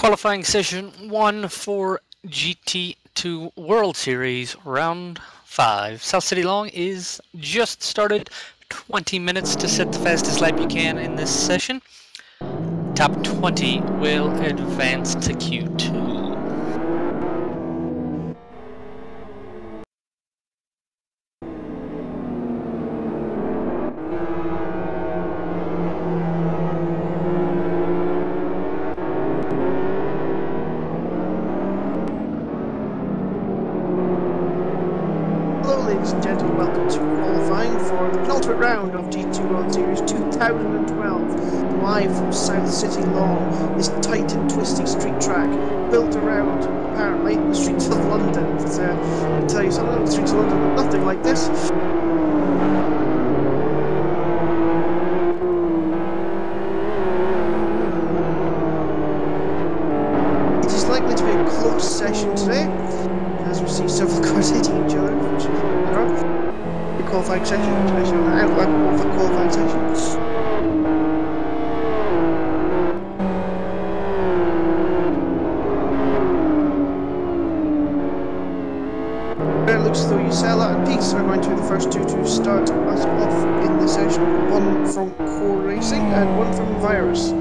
Qualifying session 1 for GT2 World Series Round 5. South City Long is just started. 20 minutes to set the fastest lap you can in this session. Top 20 will advance to Q2. Ladies and gentlemen, welcome to qualifying for the penultimate round of GT2 World Series 2012, live from South City Long, this tight and twisty street track built around, apparently, the streets of London. But, I'll tell you something, the streets of London look nothing like this. It is likely to be a close session today, as we see several cars hitting each other, which is the qualifying session, especially on the outline of the qualifying session. It looks as though Usella and Peace are going to be the first two to start us off in the session. One from Core Racing and one from Virus.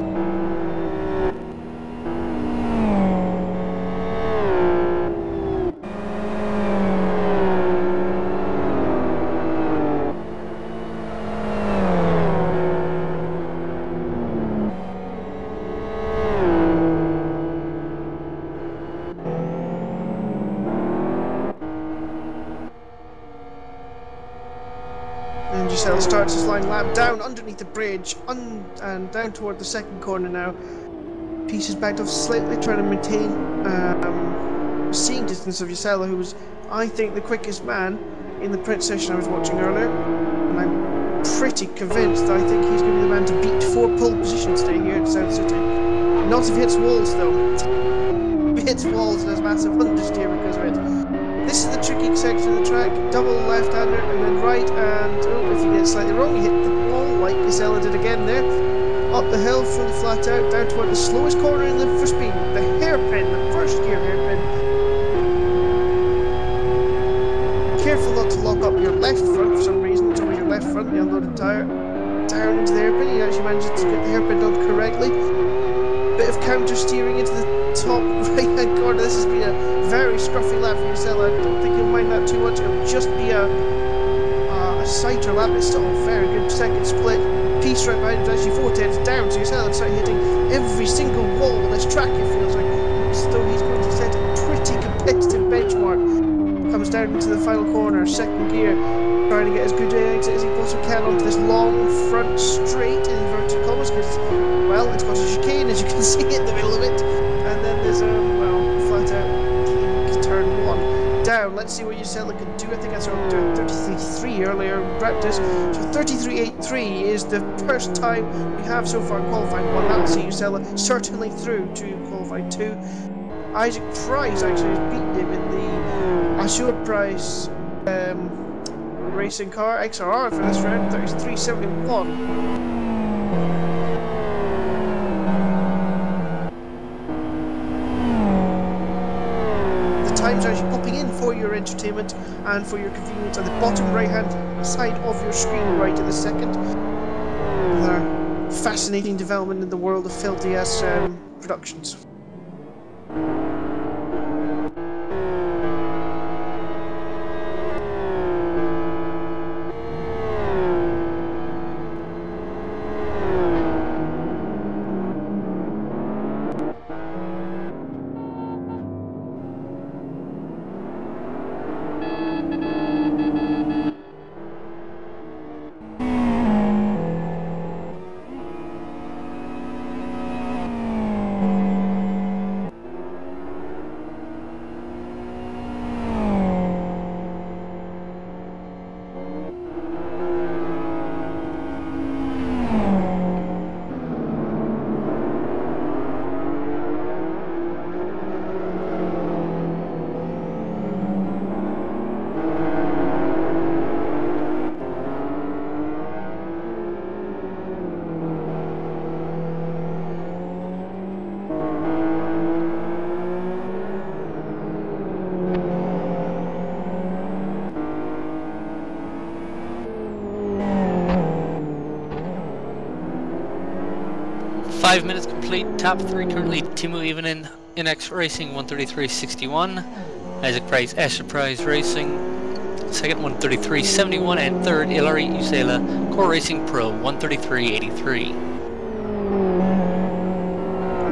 And Giselle starts his line lap down underneath the bridge and down toward the second corner now. Peace is backed off slightly, trying to maintain seeing distance of Gisela, who was, I think, the quickest man in the print session I was watching earlier. And I'm pretty convinced that I think he's going to be the man to beat for pole position today here at South City. Not if he hits walls, though. If he hits walls and has massive understeer because of it. This is the tricky section of the track, double left-hander and then right, and if you get it slightly wrong, you hit the wall like Gisela did again there. Up the hill, fully flat out, down toward the slowest corner in the for speed, the hairpin, the first gear hairpin. Careful not to lock up your left front for some reason, it's always your left front, the unloaded tyre. Down into the hairpin, you actually managed to get the hairpin done correctly. Bit of counter steering into the top right-hand corner. This has been a very scruffy lap for Gisela. I don't think you'll mind that too much. It'll just be a sighter lap. It's still a very good second split. Peace right behind him, actually 410s down to Gisela and start hitting every single wall on this track, it feels like. Looks as though he's going to set a pretty competitive benchmark. Comes down into the final corner, second gear, trying to get as good an exit as he possibly can onto this long front straight in inverted commas, because, well, it's got a chicane, as you can see in the middle of it. And then there's a, well, flat out turn one. Down, let's see what Gisela can do. I think I saw him doing 33.3 earlier in practice. So 33.83 is the first time we have so far qualifying one. That'll see Gisela certainly through to qualifying 2. Isaac Price actually has beaten him in the Azure Price racing car XRR for this round, 33.71. Times are actually popping in for your entertainment and for your convenience at the bottom right hand side of your screen right in the second. Another fascinating development in the world of Phil DS productions. 5 minutes complete. Top 3 currently Timo Ivanen, NX Racing 133.61. Isaac Price, Asher Price Racing, second 133.71, and third Ilari Usela, Core Racing Pro 133.83.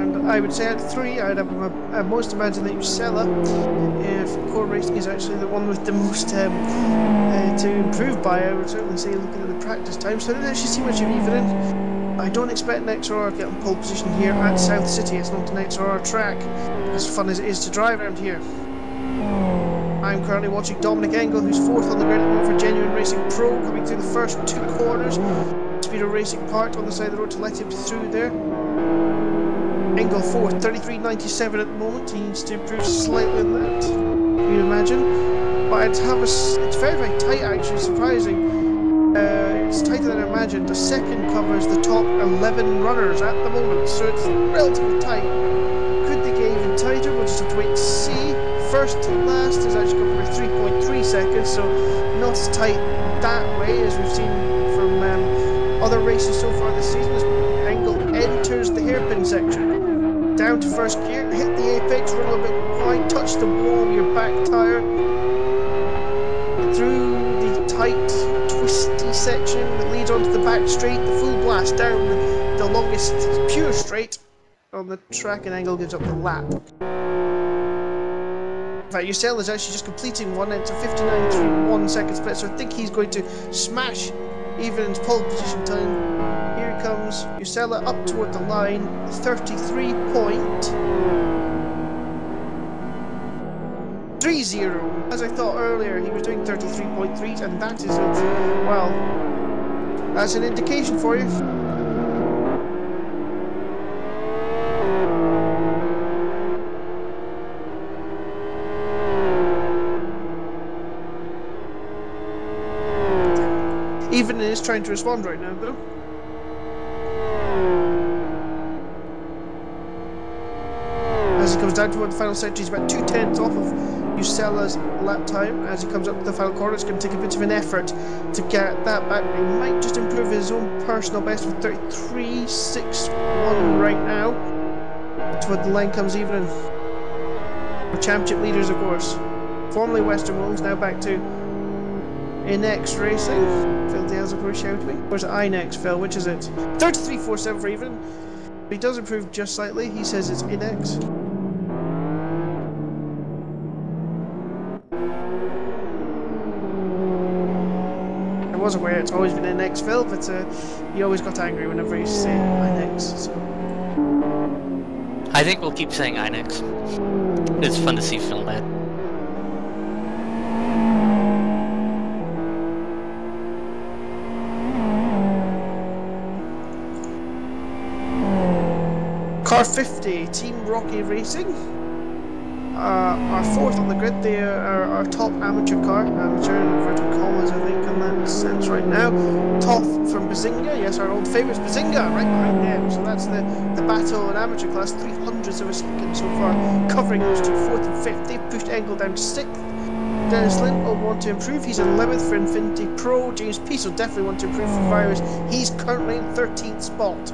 And I would say at 3, I'd have most imagine that Usela, if Core Racing is actually the one with the most to improve by. I would certainly say looking at the practice time. So I didn't actually see much of Ivanen. I don't expect an XRR to get on pole position here at South City. It's not an XRR track, as fun as it is to drive around here. I'm currently watching Dominic Engel, who's 4th on the grid for Genuine Racing Pro, coming through the first 2 corners. Speedo Racing parked on the side of the road to let him through there. Engel 4th, 33.97 at the moment. He needs to improve slightly on that, you'd imagine. But it's very, very tight actually, surprising. It's tighter than I imagined. The second covers the top 11 runners at the moment, so it's relatively tight. Could they get even tighter? We'll just have to wait and see. First to last is actually going for 3.3 seconds, so not as tight that way as we've seen from other races so far this season. As Engel enters the hairpin section, down to first gear, hit the apex, run a little bit wide, touch the wall of your back tyre, through the tight, twisty section that leads onto the back straight, the full blast down the longest pure straight on the track, and Engel gives up the lap. In fact, Usela is actually just completing one, and it's a 59.31 second split, so I think he's going to smash Ivanen's pole position time. Here he comes, Usela up toward the line, 33.30. As I thought earlier, he was doing 33.3, and that is it. Well, that's an indication for you. Even is trying to respond right now, though. As he comes down toward the final sector, he's about 2/10 off of Usela's lap time. As he comes up to the final corner, it's going to take a bit of an effort to get that back. He might just improve his own personal best with 33.61 right now. Toward the line comes Ivanen. Championship leaders, of course. Formerly Western Wolves, now back to NX Racing. Phil Dales, of course, shouted me. Where's INEX, Phil? Which is it? 33.47 for Ivanen. He does improve just slightly. He says it's NX. I was aware it's always been NX, Phil, but he always got angry whenever he say INEX. So. I think we'll keep saying INEX. It's fun to see Phil mad. Car 50, Team Rocky Racing, are 4th on the grid. They are our top amateur car, amateur in inverted commas I think in that sense right now. Toth from Bazinga, yes, our old favourites Bazinga, right behind them. So that's the battle in amateur class, 300ths of a second so far, covering those two, 4th and 5th. They've pushed Engel down to 6th. Dennis Lynn will want to improve, he's 11th for Infinity Pro. James Peace will definitely want to improve for Virus, he's currently in 13th spot.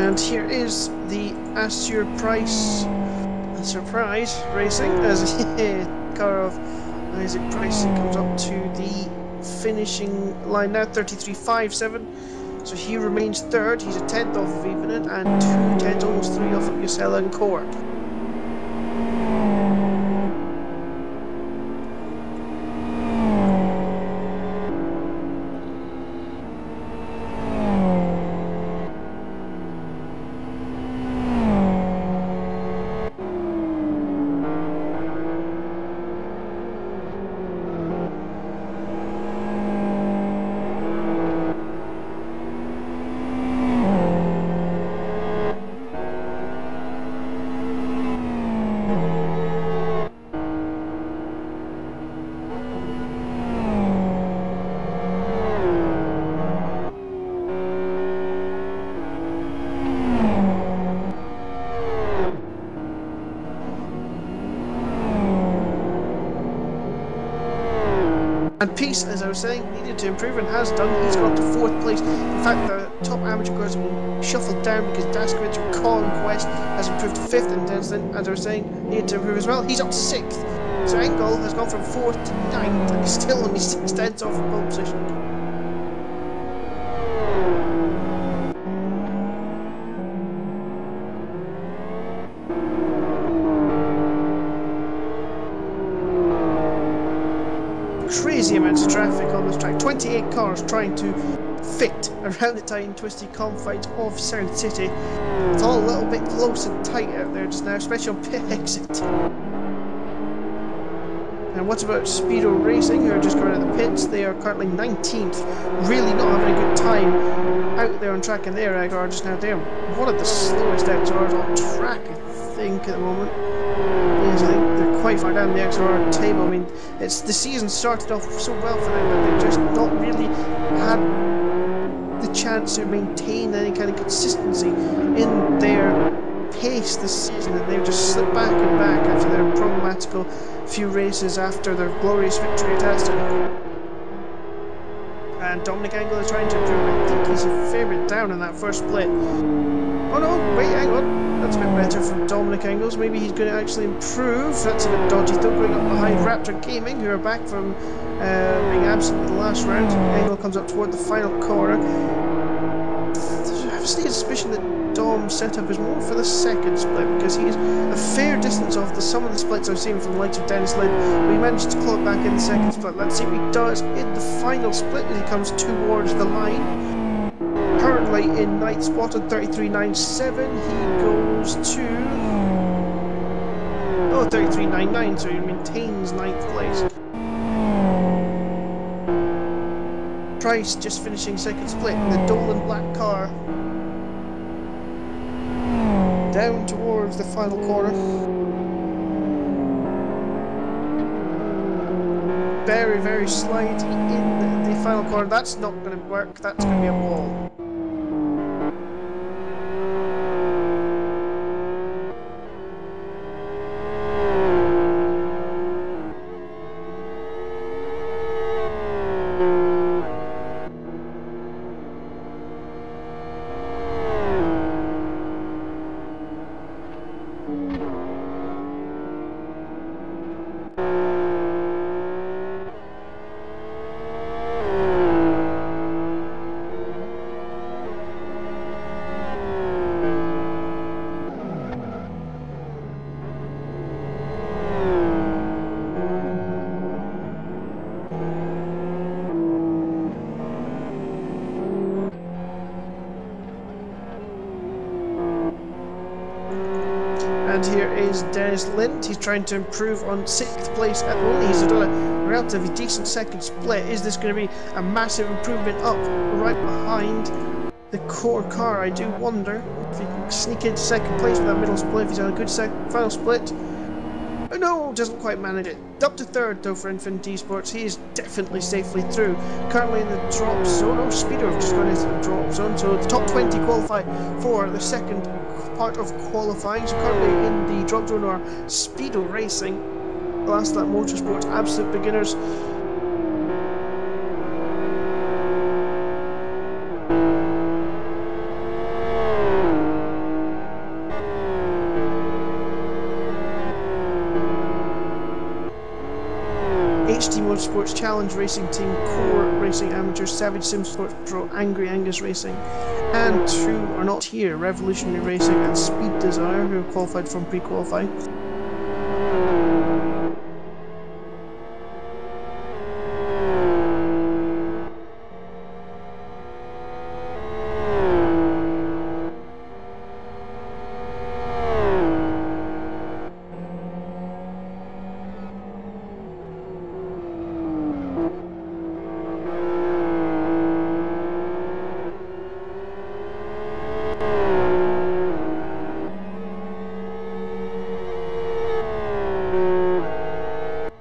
And here is the Asher Price Surprise Racing as a car of Isaac Price comes up to the finishing line now, 33.57. So he remains 3rd. He's a 10th off of Ivanen and 2/10, almost 3 off of Usela and Core. And Peace, as I was saying, needed to improve and has done. He's got to 4th place. In fact, the top amateur cars have been shuffled down because Daskovic and Conquest has improved to 5th, and Denslin, as I was saying, needed to improve as well. He's up to 6th. So Engel has gone from 4th to 9th, and he's still only 6 tenths off the pole position. Crazy amounts of traffic on this track. 28 cars trying to fit around the tight and twisty confines of South City. It's all a little bit close and tight out there just now, especially on pit exit. And what about Speedo Racing, who are just going out of the pits? They are currently 19th, really not having a good time out there on track, and their XR just now. They're one of the slowest XRs on track, I think, at the moment. Yes, I think they're quite far down the XR table. I mean, the season started off so well for them, but they've just not really had the chance to maintain any kind of consistency in their pace this season, and they've just slipped back and back after their problematical few races after their glorious victory at Aston. And Dominic Engel is trying to improve. I think he's a fair bit down in that first split. Oh no, wait, hang on. That's a bit better from Dominic Engels. Maybe he's going to actually improve. That's a bit dodgy though, going up behind Raptor Gaming, who are back from being absent in the last round. Engel comes up toward the final corner. I have a sneaking suspicion that Dom's setup is more for the second split, because he's a fair distance off some of the splits I've seen from the likes of Dennis Lynn. We managed to claw it back in the second split. Let's see what he does in the final split as he comes towards the line. Currently in 9th spot at 33.97, he goes to 33.99, so he maintains 9th place. Price just finishing second split in the Dolan black car. Down towards the final corner. Very, very slidey in the final corner. That's not going to work. That's going to be a wall. And here is Dennis Lind. He's trying to improve on 6th place at the moment. He's done a relatively decent second split. Is this going to be a massive improvement up right behind the core car? I do wonder if he can sneak into second place with that middle split, if he's done a good final split. Oh no, doesn't quite manage it. Up to 3rd though for Infinity Esports. He is definitely safely through. Currently in the drop zone. Oh, Speedo have just gone into the drop zone. So the top 20 qualify for the second part of qualifying. So currently in the drop zone are Speedo Racing, Last Lap Motorsports, Absolute Beginners, HT Motorsports, Challenge Racing Team, Core Racing Amateurs, Savage Sim Sports Pro, Angry Angus Racing, and 2 are not here, Revolutionary Racing and Speed Desire, who have qualified from pre-qualifying.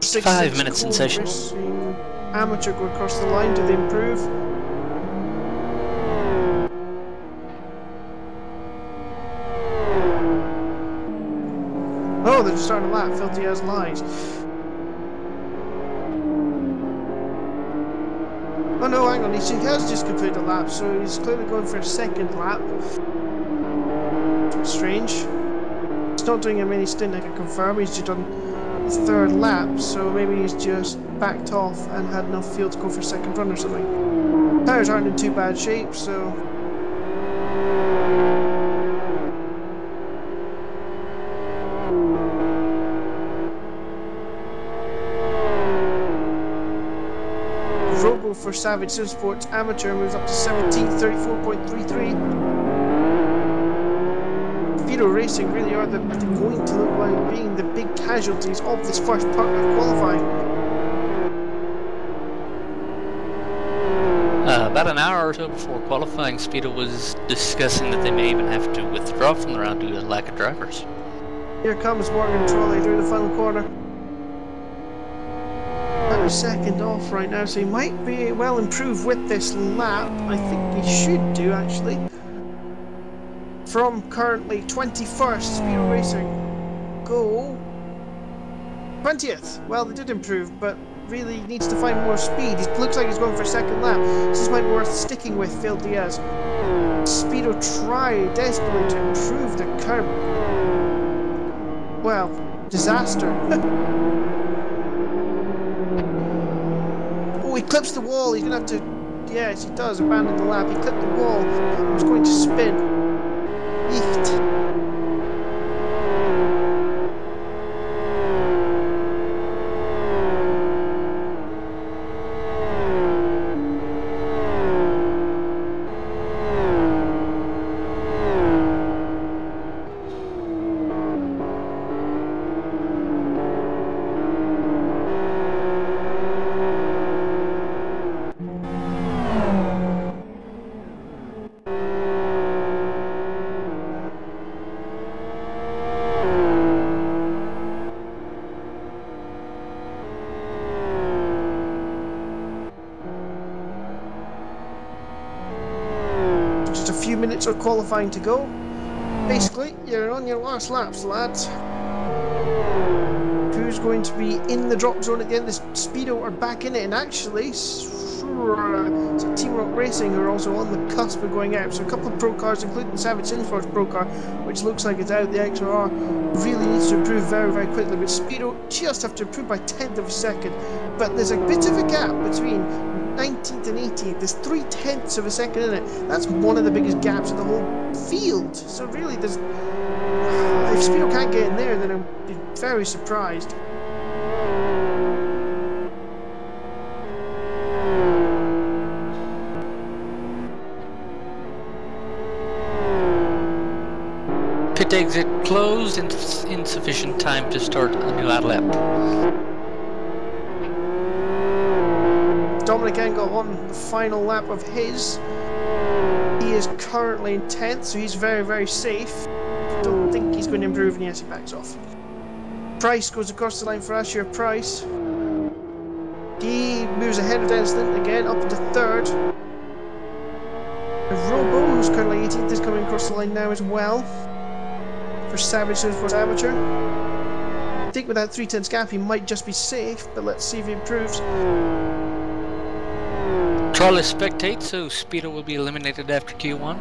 It's 5 minutes in session. Amateur go across the line. Do they improve? Oh, they're just starting a lap. Filthy as lies. Oh no, hang on, he has just completed a lap, so he's clearly going for a second lap. Strange. He's not doing a mini stint, I can confirm. He's just done a third lap, so maybe he's just backed off and had enough fuel to go for a second run or something. Tires aren't in too bad shape, so... Robo for Savage Sim Sports Amateur moves up to 17th, 34.33. Speedo Racing really are going to look like being the big casualties of this first part of qualifying. About an hour or so before qualifying, Speedo was discussing that they may even have to withdraw from the round due to lack of drivers. Here comes Morgan Trolley through the final corner. About a second off right now, so he might be well improved with this lap. I think he should do, actually. From currently 21st, Speedo Racing go 20th. Well, they did improve, but really needs to find more speed. It looks like he's going for a second lap, so this might be worth sticking with. Phil Diaz. Speedo tried desperately to improve the curb. Well, disaster. Oh, he clips the wall. He's gonna have to. Yes, he does abandon the lap. He clipped the wall. He was going to spin. Yeet. Just a few minutes of qualifying to go. Basically, you're on your last laps, lads. Who's going to be in the drop zone again? The Speedo are back in it, and actually, so Team Rock Racing are also on the cusp of going out. So a couple of pro cars, including the Savage Sinforce pro car, which looks like it's out. The XRR really needs to improve very, very quickly. But Speedo just have to improve by 1/10 of a second. But there's a bit of a gap between 19th and 18th. There's 3/10 of a second in it. That's one of the biggest gaps in the whole field. So really, there's if Speedo can't get in there, then I'd be very surprised. Pit exit closed, insufficient time to start a new out lap. Dominic Engel on the final lap of his. He is currently in 10th, so he's very, very safe. Don't think he's going to improve, and yes, he backs off. Price goes across the line for Asher Price. He moves ahead of Dennis Linton again, up into 3rd. Robo, who's currently 18th, is coming across the line now as well. For Savage Sports Amateur. I think with that 3/10 gap, he might just be safe, but let's see if he improves. Trolley spectate, so Speedo will be eliminated after Q1.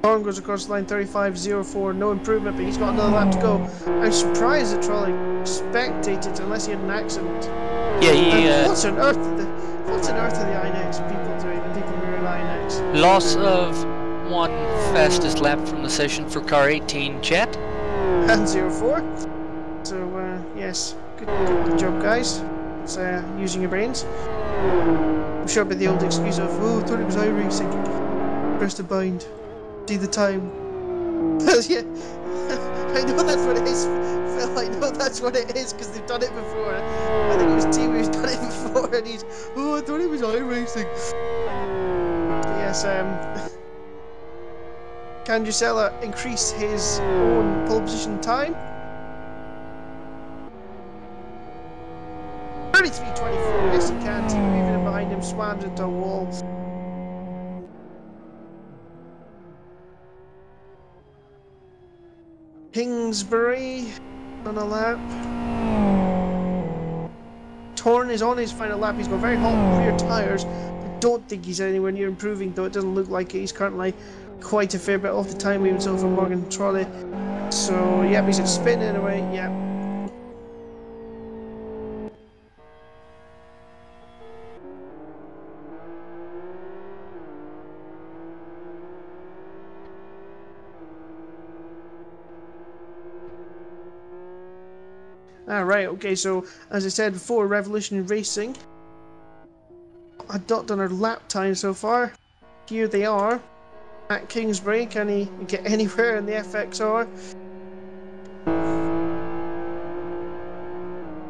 Torn goes across the line 35.04, no improvement, but he's got another lap to go. I'm surprised that Trolley spectated unless he had an accident. Yeah, he what on earth are the INX people doing, the people who are in INX? loss of one fastest lap from the session for car 18, Chat. And 04. So, yes, good job, guys. It's using your brains. I'm sure about the old excuse of, oh, I thought it was iRacing. Press the bind. See the time. Yeah, I know that's what it is, Phil. I know that's what it is because they've done it before. I think it was Team who's done it before, and he's, oh, I thought it was iRacing. Yes, can Jusela increase his own pole position time? 33.24. Yes, he can. Team moving behind him, swams into a wall. Kingsbury on a lap. Torn is on his final lap. He's got very hot rear tyres. I don't think he's anywhere near improving, though it doesn't look like it. He's currently quite a fair bit off the time even so from Morgan Trolley. So, yep, he's at spin anyway, yep. Alright, okay, so as I said before, Revolution Racing had not done her lap time so far. Here they are. At Kingsbury, can he get anywhere in the FXR?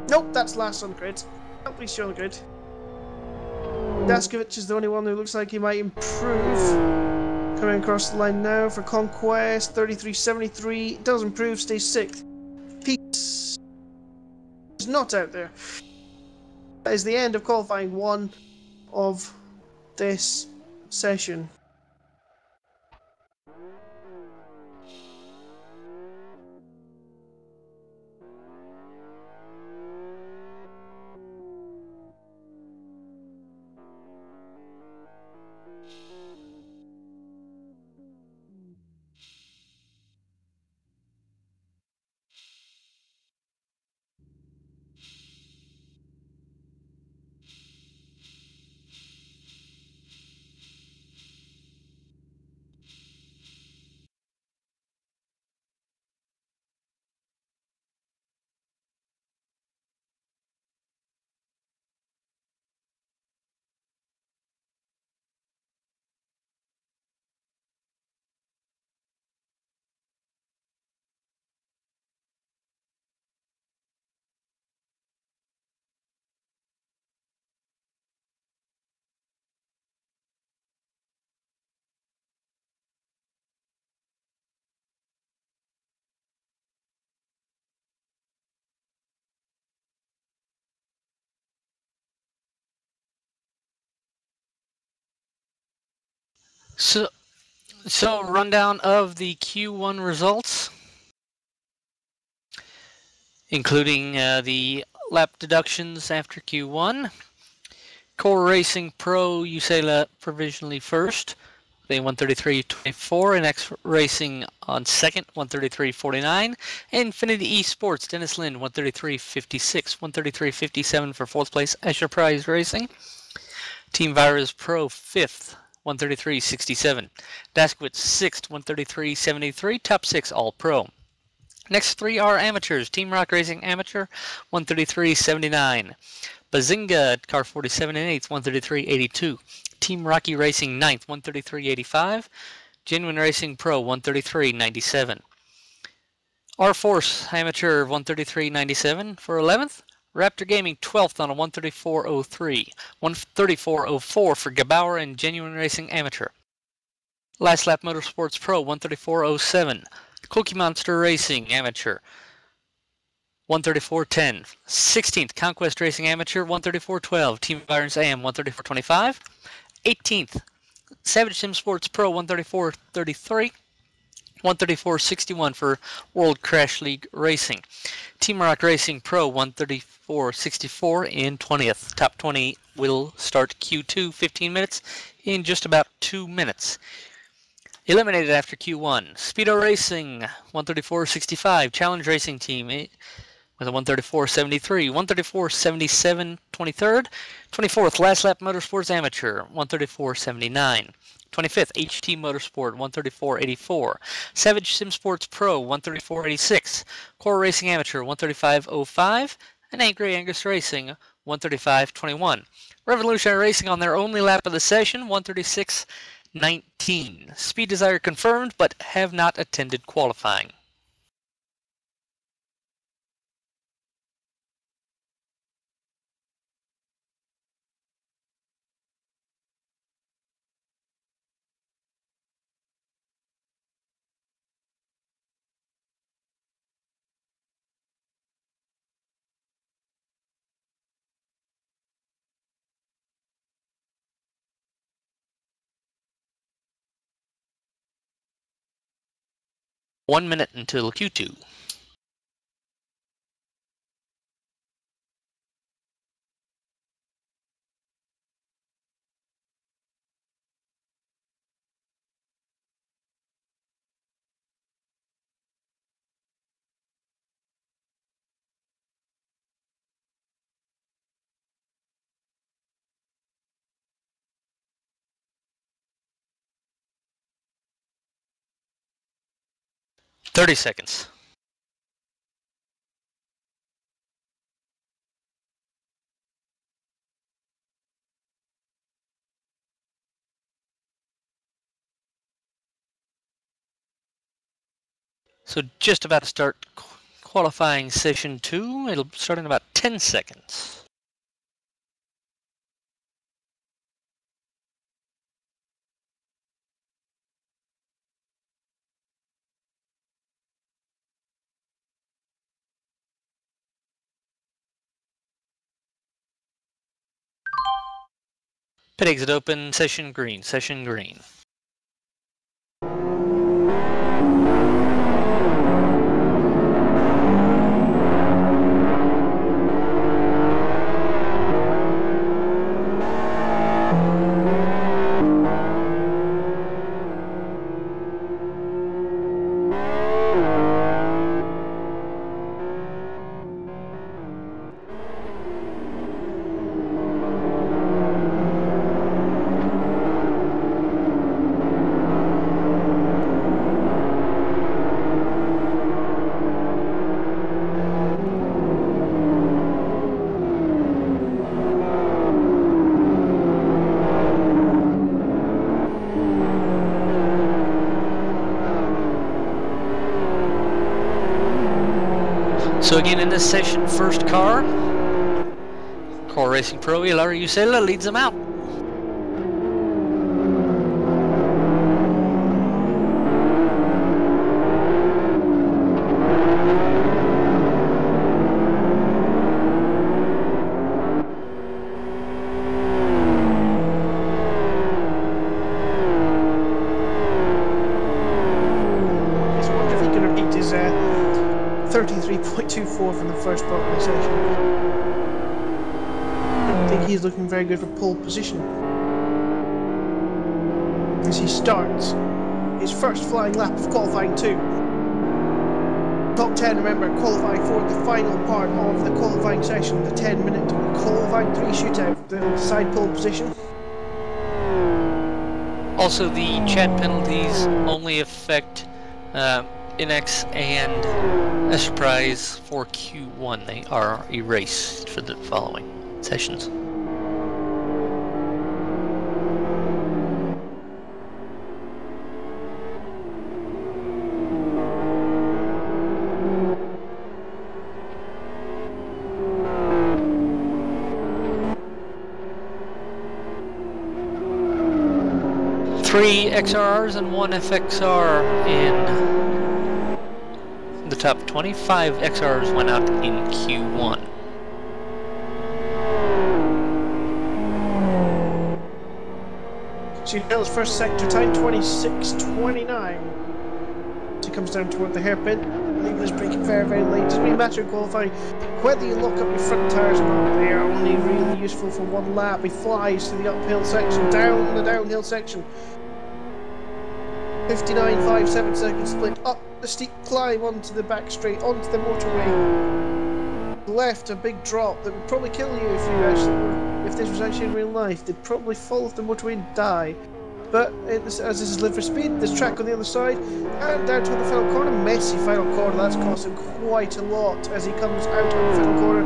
Nope, that's last on the grid. Nope, he's still on the grid. Daskovich is the only one who looks like he might improve. Coming across the line now for Conquest, 33.73. Does improve, stays 6th. Peace is not out there. That is the end of qualifying 1 of this session. So rundown of the Q1 results, including the lap deductions after Q1. Core Racing Pro Usela provisionally first, they 133.24, and X Racing on second, 133.49. Infinity Esports Dennis Lynn 133.56, 133.57 for fourth place. Asher Prize Racing. Team Virus Pro fifth, 133.67. Daskowitz sixth, 133.73. Top six all pro. Next three are amateurs. Team Rock Racing Amateur, 133.79. Bazinga car 47 and 8th, 133.82. Team Rocky Racing 9th, 133.85. Genuine Racing Pro 133.97. R Force Amateur 133.97 for 11th. Raptor Gaming 12th on a 134.03. 134.04 for Gabauer and Genuine Racing Amateur. Last Lap Motorsports Pro 134.07. Cookie Monster Racing Amateur 134.10. 16th, Conquest Racing Amateur, 134.12. Team Byron's AM, 134.25. 18th, Savage Sim Sports Pro, 134.33. 134.61 for World Crash League Racing. Team Rock Racing Pro, 134.64 in 20th. Top 20 will start Q2, 15 minutes, in just about 2 minutes. Eliminated after Q1. Speedo Racing, 134.65. Challenge Racing Team, with a 134.73, 134.77, 23rd, 24th, Last Lap Motorsports Amateur, 134.79, 25th, HT Motorsport, 134.84, Savage Sim Sports Pro, 134.86, Core Racing Amateur, 135.05, and Angry Angus Racing, 135.21. Revolutionary Racing on their only lap of the session, 136.19. Speed Desire confirmed, but have not attended qualifying. One minute until Q2. 30 seconds. So just about to start qualifying session 2. It'll start in about 10 seconds. Pit exit open, session green, session green. So again in this session, first car Racing Pro Ilaria Usela leads them out. I wonder if he can repeat his 33.24 from the first part of the session. I don't think he's looking very good for pole position. As he starts his first flying lap of qualifying 2. Top 10, remember, qualifying for the final part of the qualifying session, the 10-minute qualifying 3 shootout, the side pole position. Also, the chat penalties only affect NX and a surprise for Q1. They are erased for the following sessions. Three XRRs and one FXR in the top 25 XRs went out in Q1. So Nell's first sector time 26.29. So he comes down toward the hairpin, leaving his braking very, very late. Doesn't really matter in qualifying whether you lock up your front tyres or not. They are only really useful for one lap. He flies to the uphill section, down the downhill section. 59.57 second split up the steep climb onto the back straight, onto the motorway. Left a big drop that would probably kill you if you actually were, if this was actually in real life. They'd probably fall off the motorway and die. But as this is live for speed, there's track on the other side, and down to the final corner. Messy final corner, that's cost him quite a lot as he comes out on the final corner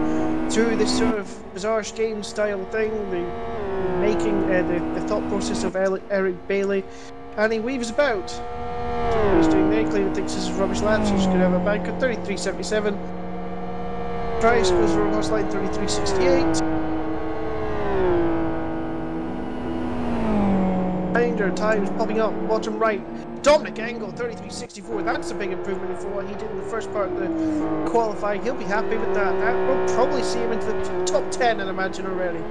through this sort of bizarre game style thing, the making the thought process of Eric Bailey. And he weaves about. So what he's doing there, Cleveland thinks this is rubbish laps, he's going to have a bank at 33.77. Price goes for a cross line 33.68. Binder times popping up, bottom right. Dominic Engel 33.64. That's a big improvement from what he did in the first part of the qualifying. He'll be happy with that. That will probably see him into the top 10, I'd imagine, already.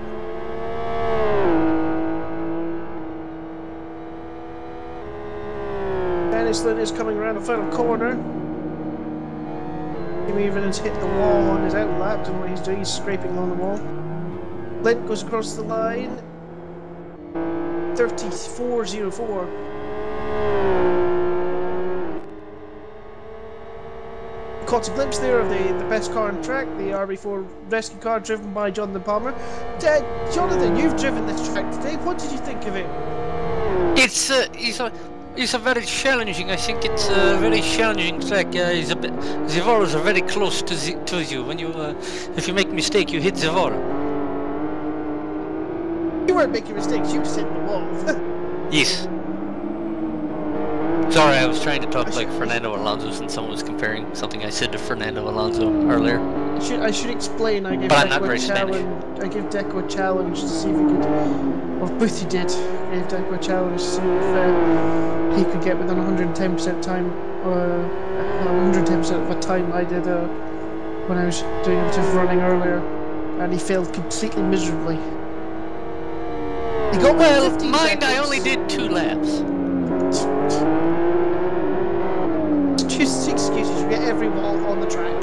Dennis Lynn is coming around the final corner. He even has hit the wall on his outlap, and what he's doing, he's scraping along the wall. Lynn goes across the line. 34.04. Caught a glimpse there of the best car on track, the RB4 rescue car driven by Jonathan Palmer. Jonathan, you've driven this track today. What did you think of it? It's It's a very challenging. I think it's a very challenging track. The walls are very close to you. When you, if you make a mistake, you hit the wall. You weren't making mistakes. You just hit the wall. Yes. Sorry, I was trying to talk like Fernando Alonso since someone was comparing something I said to Fernando Alonso earlier. I should explain. I gave Deco a challenge to see if he could, or Boothie did. Gave Deco a challenge to see if he could get within 110% time, 110% of the time I did when I was doing a bit of running earlier, and he failed completely miserably. He got well, mine. I only did 2 laps. Just excuses. You get every wall on the track.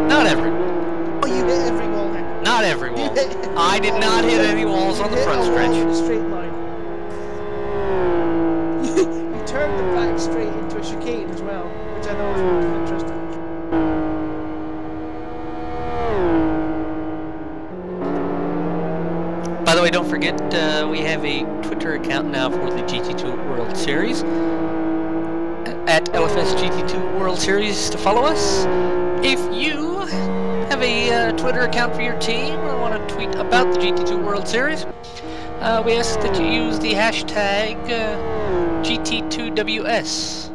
Not every wall. Oh, you hit every wall then. Not every wall. I did not hit any walls on the front stretch. In a straight line. You turned the back straight into a chicane as well, which I thought was really interesting. By the way, don't forget we have a Twitter account now for the GT2 World Series. At LFS GT2 World Series to follow us. If you have a Twitter account for your team or want to tweet about the GT2 World Series, we ask that you use the hashtag GT2WS.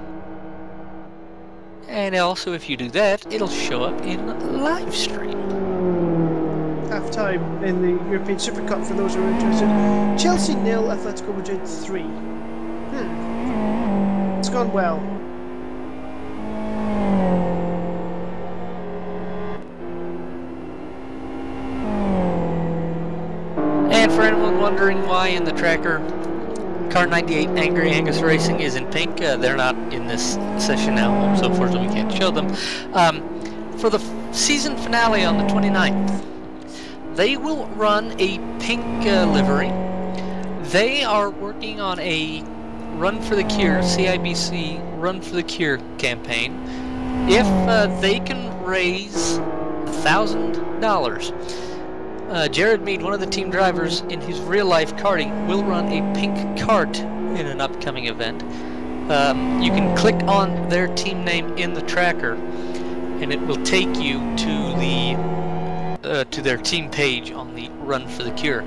And also, if you do that, it'll show up in live stream. Half time in the European Super Cup for those who are interested. Chelsea 0, Atletico Madrid 3. It's gone well. And for anyone wondering why in the tracker Car 98 Angry Angus Racing is in pink, they're not in this session now, so unfortunately we can't show them. For the season finale on the 29th, they will run a pink livery. They are working on a Run for the Cure, CIBC Run for the Cure campaign. If they can raise $1,000, Jared Mead, one of the team drivers in his real-life karting, will run a pink kart in an upcoming event. You can click on their team name in the tracker, and it will take you to their team page on the Run for the Cure.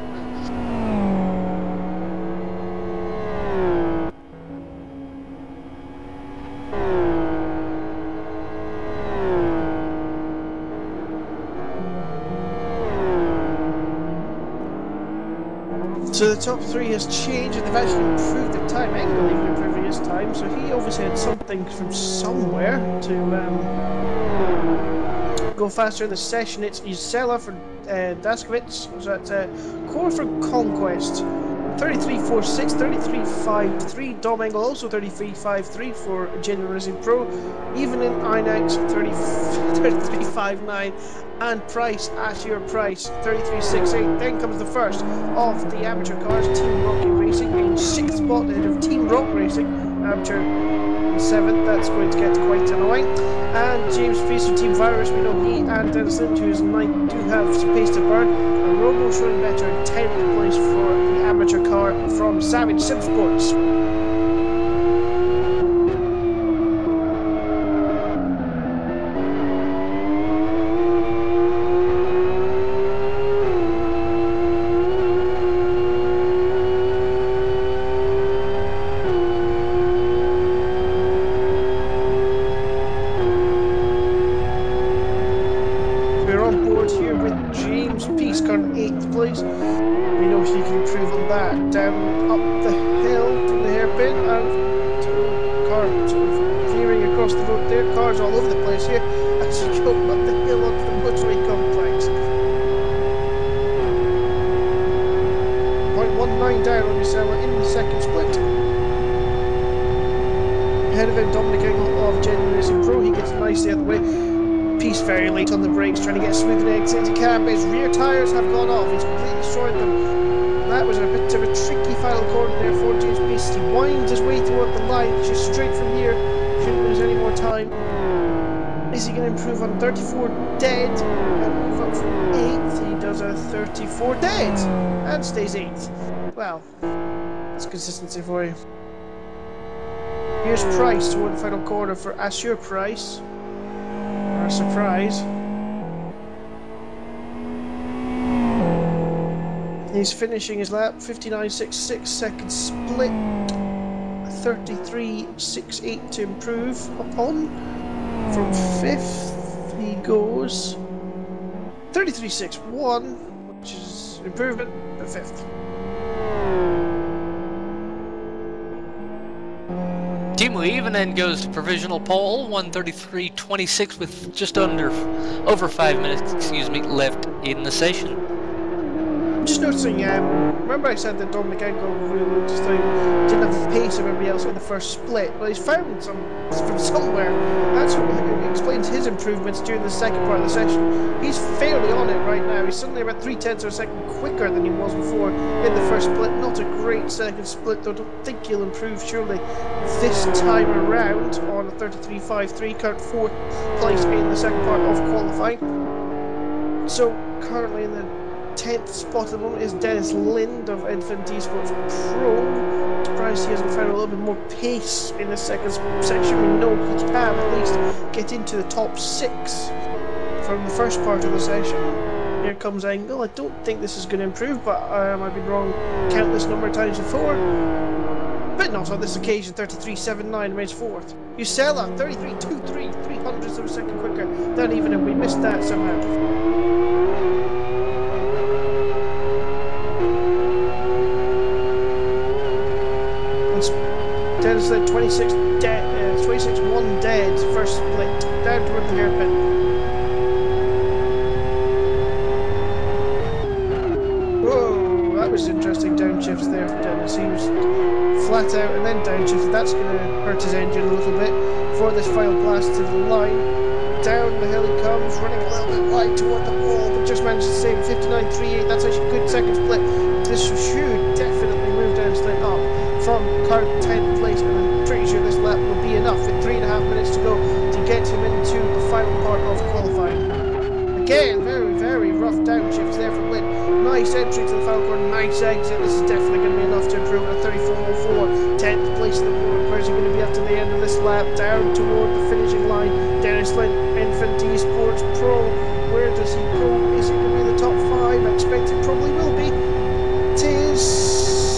So the top 3 has changed and they've actually improved their time. Engel even improving his time, so he obviously had something from somewhere to go faster in the session. It's Isela for Daskovich, so that's Core for Conquest. 33.46, 33.53, Dom Engel also 33.53 for Genuine Racing Pro, even in INAX 33.59, and Price at your price 33.68. Then comes the first of the amateur cars, Team Rocky Racing in 6th spot ahead of Team Rock Racing, amateur 7th. That's going to get quite annoying. And James Peace from Team Virus, we know he and Dennis Lind, who is 9th, do have some pace to burn. And Robo showing better in 10th place for the amateur car from Savage Sim Sports. Trying to get smooth and exit he can, but his rear tyres have gone off. He's completely destroyed them. That was a bit of a tricky final corner there for James Beast. He winds his way toward the line, just straight from here. Shouldn't lose any more time. Is he going to improve on 34 dead and move up from 8th? He does a 34 dead and stays 8th. Well, that's consistency for you. Here's Price toward the final corner for Assure Price. Our surprise. He's finishing his lap, 59.66 second split, 33.68 to improve upon. From 5th he goes 33.61, which is improvement to 5th. Team Even then goes to provisional pole, 1:33.26 with just over 5 minutes, left in the session. I'm just noticing, remember I said that Dominic Engel really just didn't have the pace of everybody else in the first split? Well, he's found some from somewhere. That's what explains his improvements during the second part of the session. He's fairly on it right now. He's suddenly about 3/10 of a second quicker than he was before in the first split. Not a great second split, though I don't think he'll improve surely this time around on a 33.53, current 4th place in the second part of qualifying. So currently in the 10th spot at the moment is Dennis Lind of Infinity Esports Pro. Surprised he hasn't found a little bit more pace in the second section. We know he can at least get into the top 6 from the first part of the session. Here comes Engel. I don't think this is going to improve, but I've been wrong countless number of times before. But not on this occasion. 33.79 remains 4th. Usela 33.23, 300ths of a second quicker than even if we missed that somehow. Dennis Lind 26.1 dead first split down toward the hairpin. Whoa, that was interesting downshifts there for Dennis. He was flat out and then downshifted. That's going to hurt his engine a little bit for this final blast to the line. Down the hill he comes, running a little bit wide toward the wall, but just managed to save 59.38. That's actually a good second split. This should definitely move Dennis Lind up from current 10th place, and I'm pretty sure this lap will be enough with 3.5 minutes to go to get him into the final part of qualifying. Again, very, very rough downshifts there from Lind. Nice entry to the final corner, nice exit. This is definitely going to be enough to improve at 34.04. 10th place in the board. Where's he going to be after the end of this lap? Down toward the finishing line. Dennis Lind, Infinity Esports Pro. Where does he go? Is he going to be in the top 5? I expect it probably will be. It is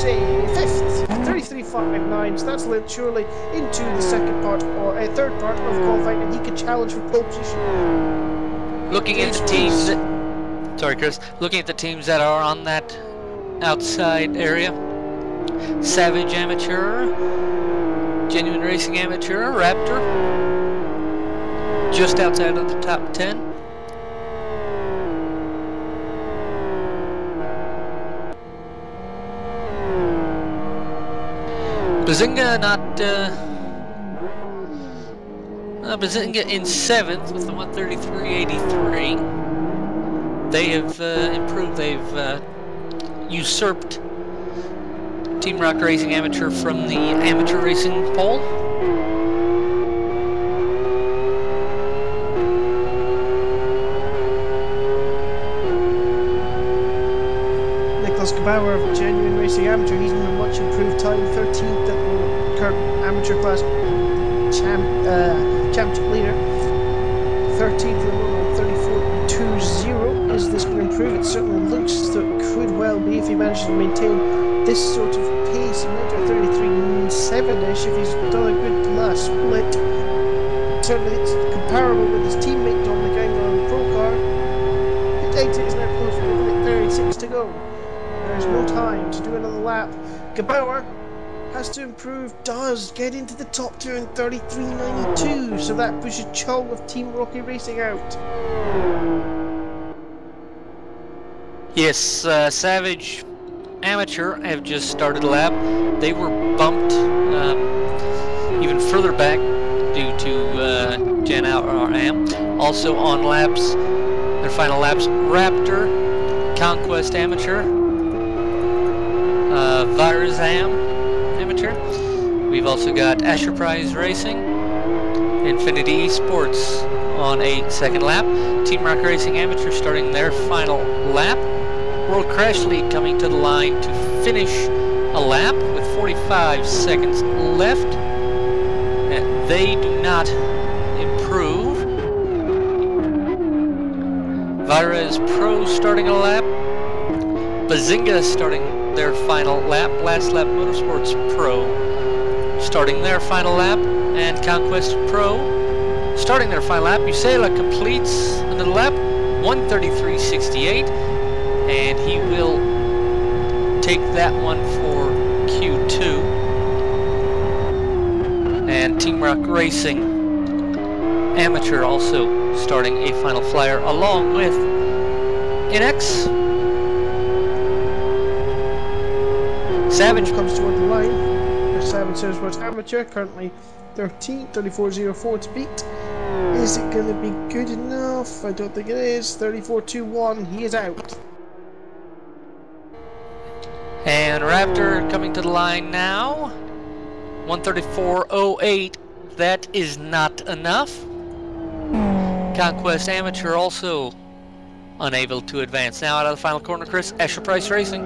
5th. 33.59, so that's Lind surely into the second part or third part of qualifying, and he can challenge for pole position. Looking at the teams that, sorry Chris, looking at the teams that are on that outside area: Savage Amateur, Genuine Racing Amateur, Raptor, just outside of the top 10. Bazinga Bazinga in 7th with the 133.83. They have improved. They've usurped Team Rock Racing Amateur from the amateur racing pole. Bauer of Genuine Racing Amateur, he's in a much improved time, 13th at the current amateur class championship leader. 13th at the moment, 34.20. Is this going to improve? It certainly looks that it could well be if he manages to maintain this sort of pace. He might do a 33.7ish if he's done a good last split. Certainly it's comparable with his teammate Dominic Engel in the Pro car. His exit is now close to 36 to go. There's no time to do another lap. Gebauer has to improve, does get into the top 2 in 33.92, so that pushes Chong of Team Rocky Racing out. Yes, Savage Amateur have just started a lap. They were bumped even further back due to Jan Am. Also on laps, their final laps, Raptor, Conquest Amateur, Virazam Amateur. We've also got Asher Prize Racing, Infinity Esports on a second lap, Team Rock Racing Amateur starting their final lap, World Crash League coming to the line to finish a lap with 45 seconds left. they do not improve. Virez Pro starting a lap. Bazinga starting their final lap. Last Lap Motorsports Pro starting their final lap. And Conquest Pro starting their final lap. Usela completes another lap, 1:33.68, and he will take that one for Q2. And Team Rock Racing Amateur also starting a final flyer along with NX. Savage comes toward the line. Savage Motorsports Amateur currently 34.04 to beat. Is it going to be good enough? I don't think it is. 34.21. He is out. And Raptor coming to the line now. 1:34.08. That is not enough. Conquest Amateur also unable to advance. Now out of the final corner, Chris, Asher Price Racing.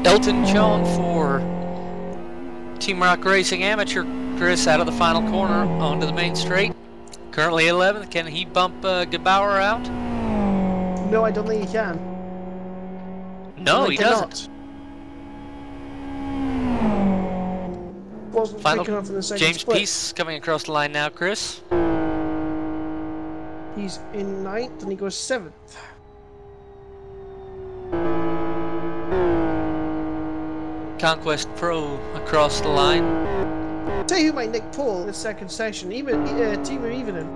Elton John for Team Rock Racing Amateur, Chris, out of the final corner onto the main straight. Currently 11th. Can he bump Gebauer out? No, I don't think he can. No, he doesn't. Wasn't Final, quick enough in the second James split. Peace coming across the line now, Chris. He's in 9th and he goes 7th. Conquest Pro across the line. Tell you who might nick pole in the second session. Team Evening.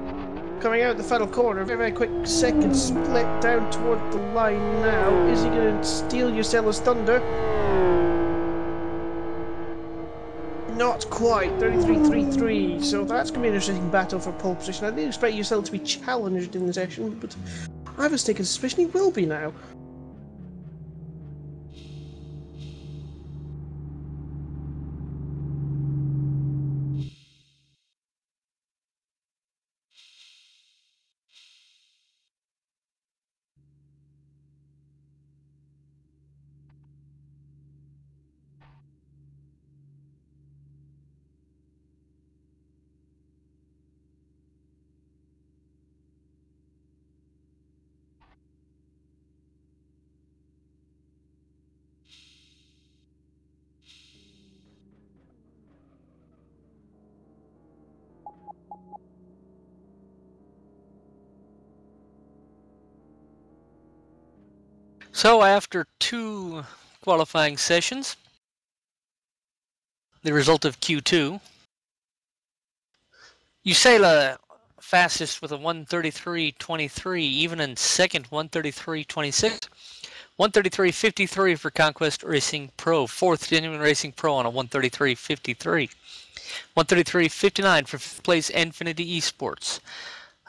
Coming out the final corner. Very, very quick second split down toward the line now. Is he going to steal Usella's thunder? Not quite. 33.33. So that's going to be an interesting battle for pole position. I didn't expect Usella to be challenged in the session, but I have a sneaking suspicion he will be now. So after 2 qualifying sessions, the result of Q2, Usela fastest with a 1:33.23, even in second 1:33.26, 1:33.53 for Conquest Racing Pro, fourth Genuine Racing Pro on a 1:33.53, 1:33.59 for fifth place Infinity Esports.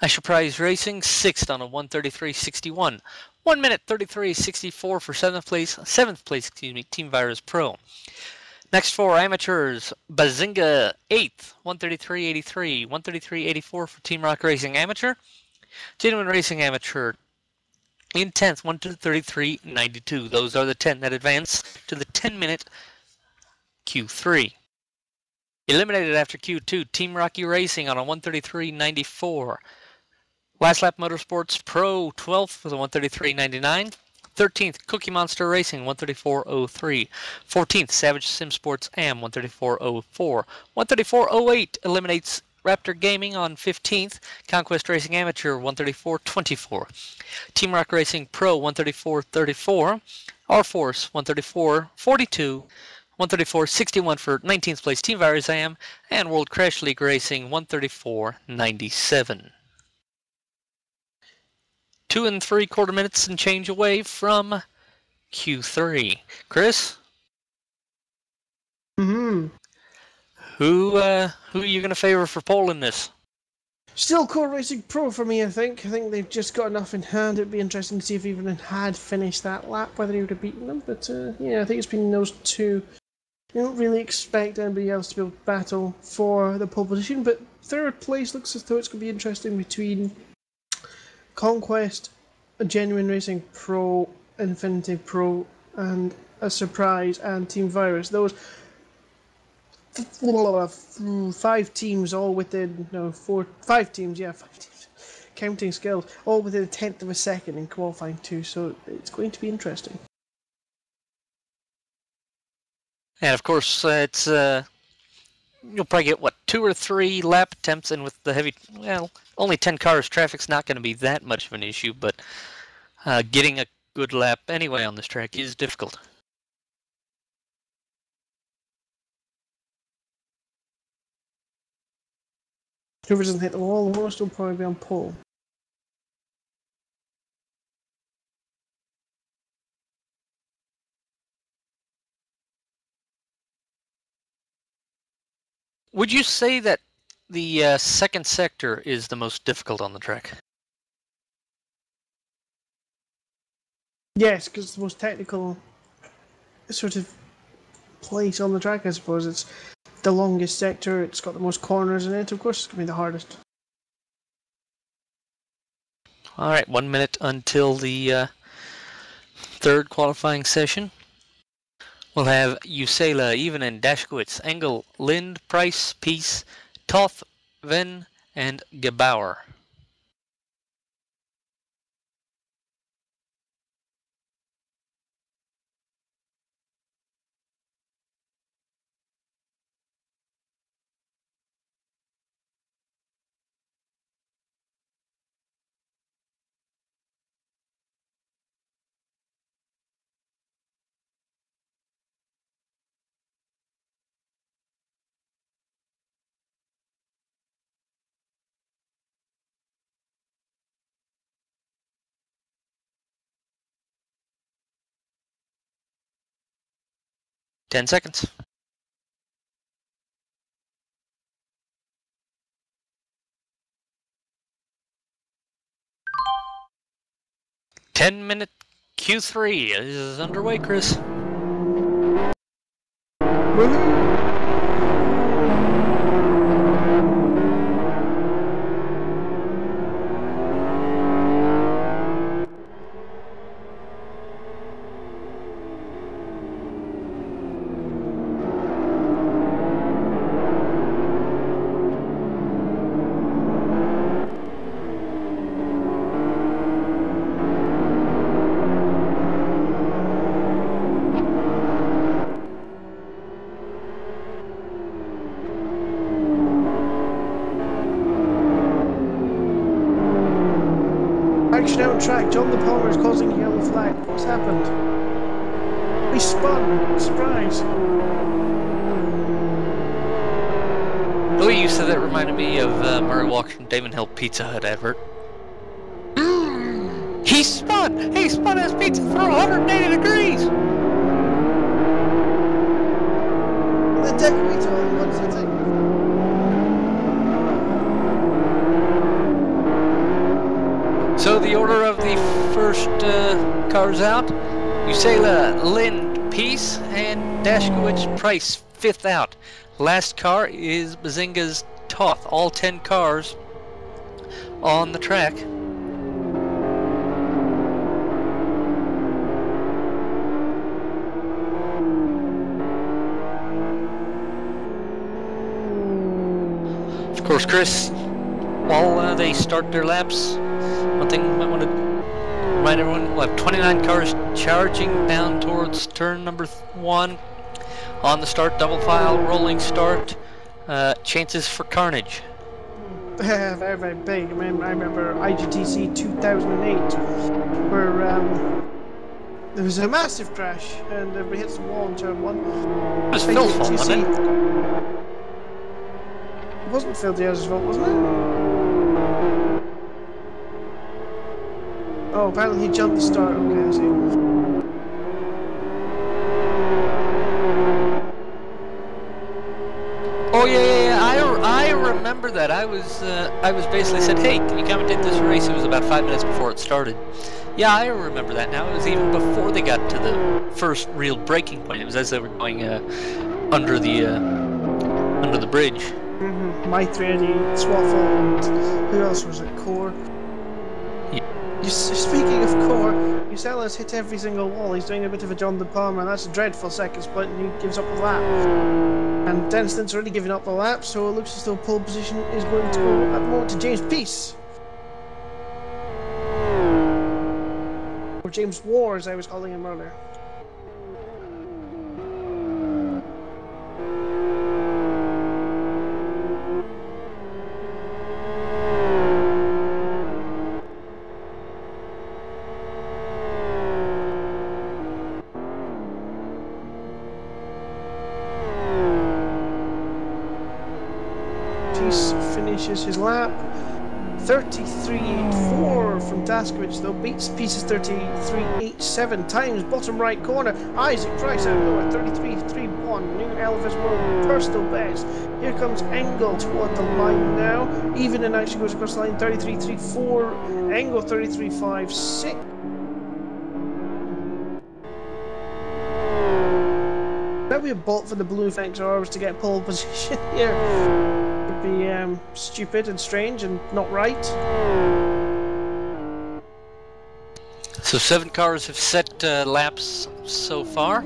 Asher Prize Racing sixth on a 1:33.61. 1 minute 33.64 for seventh place, Team Virez Pro. Next four amateurs, Bazinga 8th, 1:33.83, 1:33.84 for Team Rock Racing Amateur. Genuine Racing Amateur in 10th, 1:33.92. Those are the 10 that advance to the 10-minute Q3. Eliminated after Q2, Team Rocky Racing on a 1:33.94. Last Lap Motorsports Pro 12th with a 1:33.99. 13th, Cookie Monster Racing, 1:34.03. 14th, Savage Sim Sports Am, 1:34.04. 1:34.08 eliminates Raptor Gaming on 15th. Conquest Racing Amateur, 1:34.24. Team Rock Racing Pro, 1:34.34. R-Force, 1:34.42. 1:34.61 for 19th place Team Virez Am. And World Crash League Racing, 1:34.97. 2 3/4 minutes and change away from Q3. Chris? Mm-hmm. Who are you going to favor for pole in this? Still Core Racing Pro for me, I think. I think they've just got enough in hand. It'd be interesting to see if Evening had finished that lap, whether he would have beaten them. But yeah, I think it's been those two. You don't really expect anybody else to be able to battle for the pole position. But third place looks as though it's going to be interesting between Conquest, Genuine Racing Pro, Infinity Pro, and a surprise and Team Virus. Those 5 teams all within, no, 5 teams, yeah, 5 teams, counting skills, all within a tenth of a second in qualifying 2, so it's going to be interesting. And of course, it's you'll probably get, what, 2 or 3 lap attempts, and with the heavy, well, only 10 cars, traffic's not going to be that much of an issue, but getting a good lap anyway on this track is difficult. Whoever doesn't hit the wall the most will probably be on pole. Would you say that the second sector is the most difficult on the track? Yes, because it's the most technical sort of place on the track, I suppose. It's the longest sector, it's got the most corners in it, of course it's going to be the hardest. Alright, 1 minute until the third qualifying session. We'll have Usela, Even, and Dashkowitz, Engel, Lind, Price, Peace, Toth, Ven, and Gebauer. Ten seconds. Ten-minute Q3 is underway, Chris. Woohoo! Action out track, John the Palmer is causing a yellow flag. What's happened? We spun! Surprise! The way you said that reminded me of Murray Walker and Damon Hill Pizza Hut advert. He spun! He spun his pizza for 180 degrees! The decorator, what does it take? So the order of the first cars out: Usela, Lind, Peace, and Dashkowitz, Price, 5th out. Last car is Bazinga's Toth. All 10 cars on the track. Of course, Chris, while they start their laps, one thing I might want to remind everyone, we'll have 29 cars charging down towards turn number 1. On the start, double file, rolling start, chances for carnage. Very, very big. I mean, I remember IGTC 2008, where there was a massive crash and everybody hits the wall in turn 1. It was Phil's fault, wasn't it? It wasn't Phil Diaz's fault, wasn't it? Oh, apparently he jumped the start. Okay, I see. Oh yeah. I remember that. I was basically said, hey, can you commentate this race? It was about 5 minutes before it started. Yeah, I remember that now. It was even before they got to the first real breaking point. It was as they were going under the bridge. Mm-hmm. My 380, Swaffle, and who else was it? Core. Yeah. Speaking of Core, Musella has hit every single wall. He's doing a bit of a John De Palma, and that's a dreadful second split, and he gives up the lap. And Denniston's already given up the lap, so it looks as though pole position is going to go at the moment to James Peace. Or James War, as I was calling him earlier. Finishes his lap 33.84 from Daskovich, though beats Pieces 33.87 times. Bottom right corner, Isaac Price out lower 33.31, new Elvis World personal best. Here comes Engel toward the line now. Even and actually goes across the line 33.34, Engel 33.56. That would be a bolt for the Blue Fangs Orbs to get pole position here. Be stupid and strange and not right. So 7 cars have set laps so far.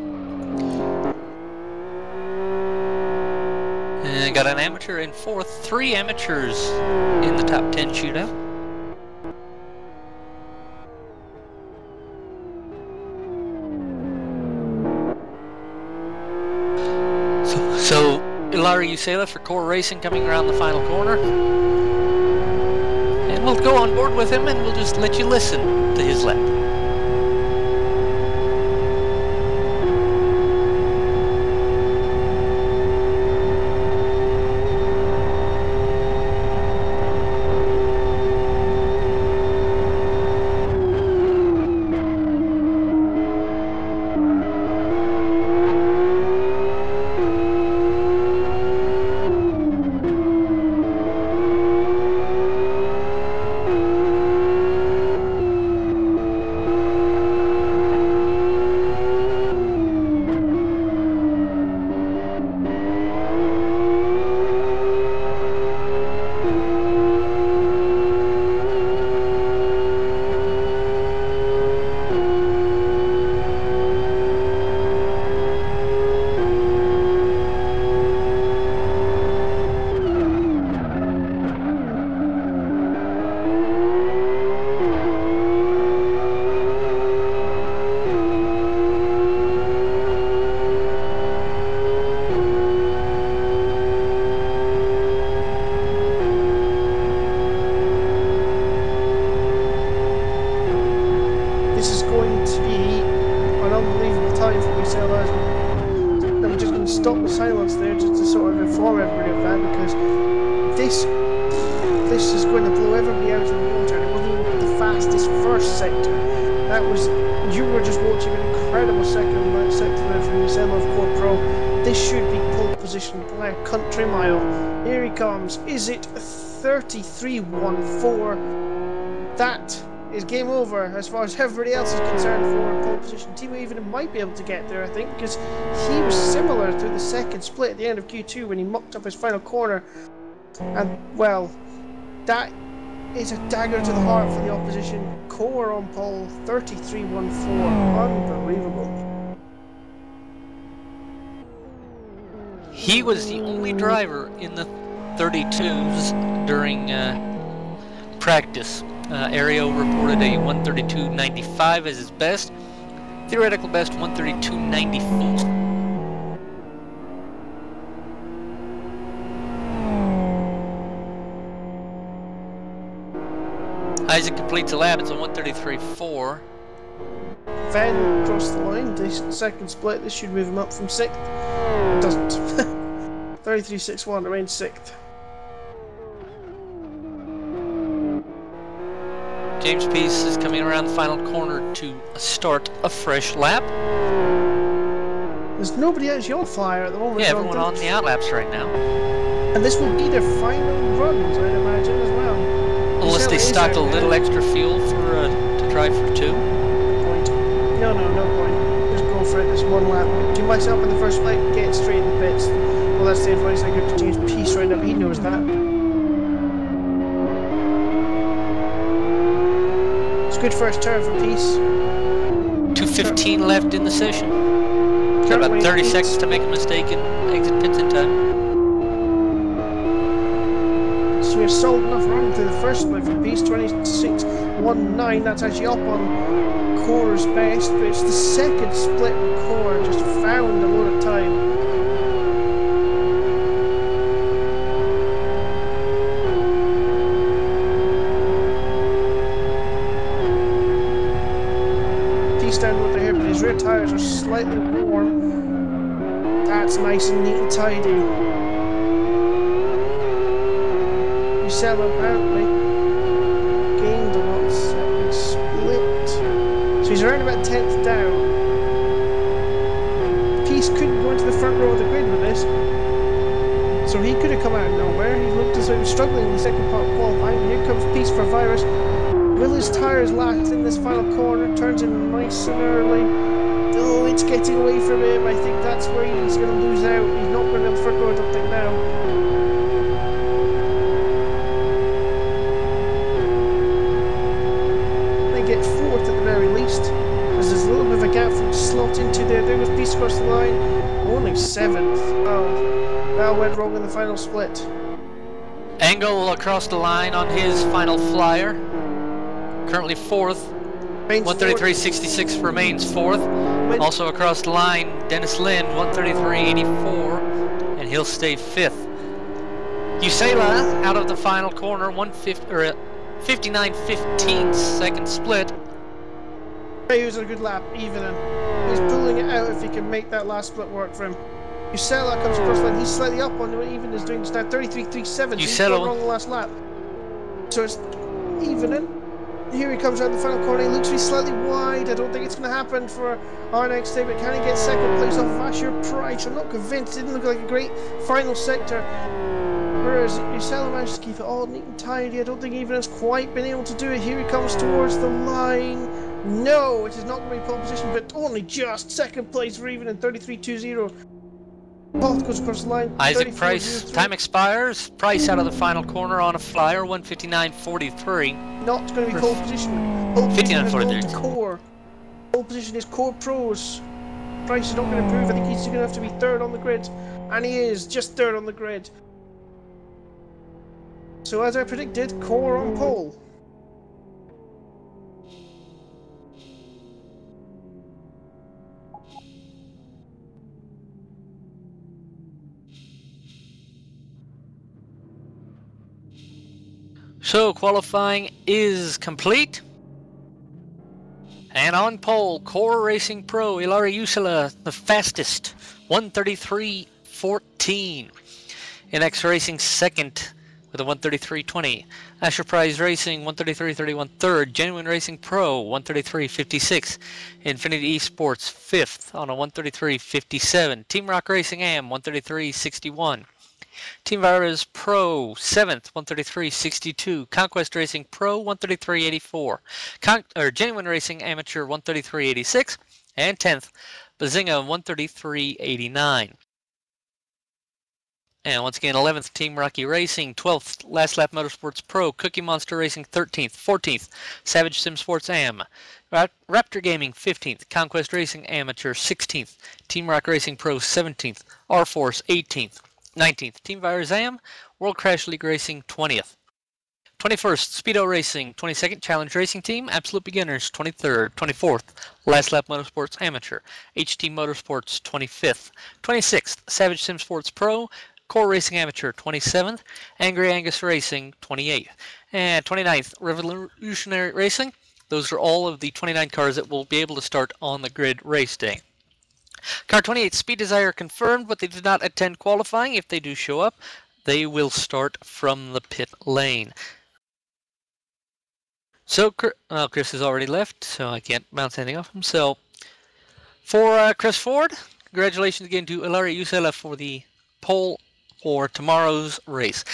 And got an amateur in 4th, 3 amateurs in the top 10 shootout. So Ilari Usela for Core Racing coming around the final corner. And we'll go on board with him and we'll just let you listen to his lap. Stop the silence there just to sort of inform everybody of that, because this is going to blow everybody out of the water. And it wasn't even the fastest first sector. That was, you were just watching an incredible sector there from Musella of Core Pro. This should be pole position by a country mile. Here he comes. Is it 33.14? That is game over as far as everybody else is concerned for a pole position. Timo even might be able to get there, I think, because he was similar through the second split at the end of Q2 when he mucked up his final corner. And, well, that is a dagger to the heart for the opposition. Core on pole, 33.14. Unbelievable. He was the only driver in the 32s during practice. Aereo reported a 132.95 as his best. Theoretical best 132.94. Isaac completes a lap. It's a 133.4. Van crossed the line. Decent second split. This should move him up from 6th. It doesn't. 33.61 remains 6th. James Peace is coming around the final corner to start a fresh lap. There's nobody actually on fire at the moment. Yeah, everyone on the outlaps right now. And this will be their final runs, I'd imagine, as well. Unless they stocked a little extra fuel for to drive for 2. No point. No point. Just go for it. This one lap. Do myself in the first lap, get straight in the pits. Well, that's the advice I give to James Peace right now. He knows that. Good first turn for Peace. 2:15 left in the session. Got about 30 seconds to make a mistake and exit pits in time. So we're solid enough run to the first split for Beast 26.19. That's actually up on Core's best, but it's the second split with Core just found a load of time. Down with the hair, but his rear tyres are slightly warm. That's nice and neat and tidy. Usella apparently gained a lot second split. So he's around about 10th down. Peace couldn't go into the front row of the grid with this. So he could have come out of nowhere. He looked as though he was struggling in the second part of qualifying. Here comes Peace for Virus. Will his tyres last in this final corner? Turns in nice and early. Oh, it's getting away from him. I think that's where he's going to lose out. He's not going to have the front row, I don't think, now. They get fourth at the very least. As there's a little bit of a gap from slot into there. There goes Peace across the line. Only 7th. Oh, that went wrong in the final split. Angle across the line on his final flyer. Currently 4th. 133.66 remains 4th. Also across the line, Dennis Lynn, 133.84, and he'll stay 5th. Usela out of the final corner, 59.15 second split. He was a good lap, evening. He's pulling it out if he can make that last split work for him. Usela comes across the line, he's slightly up on what even is doing just now, 33.37. He's gone wrong the last lap. So it's evening. Here he comes around the final corner. He looks to be slightly wide. I don't think it's going to happen for our next day, but can he get second place off Asher Price? I'm not convinced. It didn't look like a great final sector. Whereas Usella managed to keep it all neat and tidy. I don't think even has quite been able to do it. Here he comes towards the line. No, it is not going to be pole position, but only just second place for even in 33.20. Both goes across the line. Isaac Price, time expires. Price out of the final corner on a flyer, 159.43. Not going to be pole position. Pole position is going to Core. Pole position is Core Pros. Price is not going to improve. I think he's going to have to be 3rd on the grid. And he is just 3rd on the grid. So as I predicted, Core on pole. So qualifying is complete. And on pole, Core Racing Pro, Ilari Usela, the fastest, 133.14. NX Racing second with a 133.20. Asher Prize Racing, 133.31 third. Genuine Racing Pro, 133.56. Infinity Esports fifth on a 133.57. Team Rock Racing Am, 133.61. Team Virus Pro 7th, 133.62. Conquest Racing Pro 133.84. Genuine Racing Amateur 133.86. And 10th, Bazinga 133.89. And once again, 11th, Team Rocky Racing, 12th, Last Lap Motorsports Pro, Cookie Monster Racing 13th, 14th, Savage Sim Sports Am, Raptor Gaming 15th, Conquest Racing Amateur 16th, Team Rock Racing Pro 17th, R-Force 18th. 19th, Team Virus Am, World Crash League Racing 20th. 21st, Speedo Racing, 22nd, Challenge Racing Team, Absolute Beginners 23rd, 24th, Last Lap Motorsports Amateur, HT Motorsports 25th. 26th, Savage Sim Sports Pro, Core Racing Amateur 27th, Angry Angus Racing 28th. And 29th, Revolutionary Racing. Those are all of the 29 cars that will be able to start on the grid race day. Car 28 Speed Desire confirmed, but they did not attend qualifying. If they do show up, they will start from the pit lane. So, Chris has already left, so I can't bounce anything off him. So, for Chris Ford, congratulations again to Ilari Usela for the pole for tomorrow's race.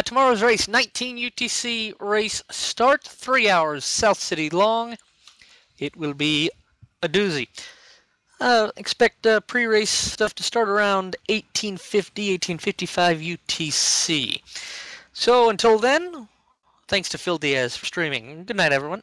Tomorrow's race, 19 UTC race start, 3 hours, South City long. It will be a doozy. Expect pre-race stuff to start around 1850, 1855 UTC. So until then, thanks to Phil Diaz for streaming. Good night, everyone.